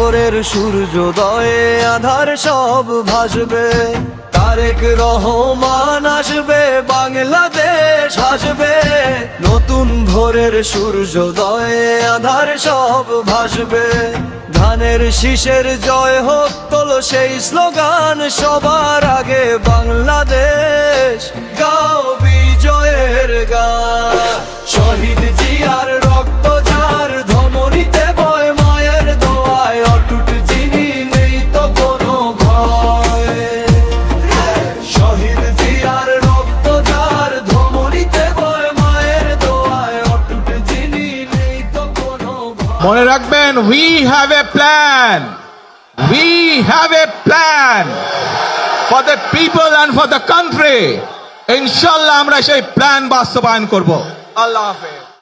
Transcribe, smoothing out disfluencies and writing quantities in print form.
ভোরের সূর্যোদয়ে আধার সব ভাসবে, তারেক রহমান আসবে, বাংলাদেশ আসবে। নতুন ভোরের সূর্যোদয়ে আধার সব ভাসবে, ধানের শীষের জয় হোক তোলো সেই স্লোগান সবার আগে বাংলাদেশ। গাও বিজয়ের গান, শহীদ জিয়ার রক্ত যার ধমনীতে বয়, মায়ের দোয়ায় অটুট যিনি নেই তো কোনো ভয়। শহীদ জিয়ার রক্ত যার ধমনীতে বয়, মায়ের দোয়ায় অটুট যিনি নেই তো কোনো ভয়। মনে রাখবেন, we have a plan, we have a plan for the people and for the country. ইনশাআল্লাহ আমরা সেই প্ল্যান বাস্তবায়ন করব। আল্লাহ হাফেজ।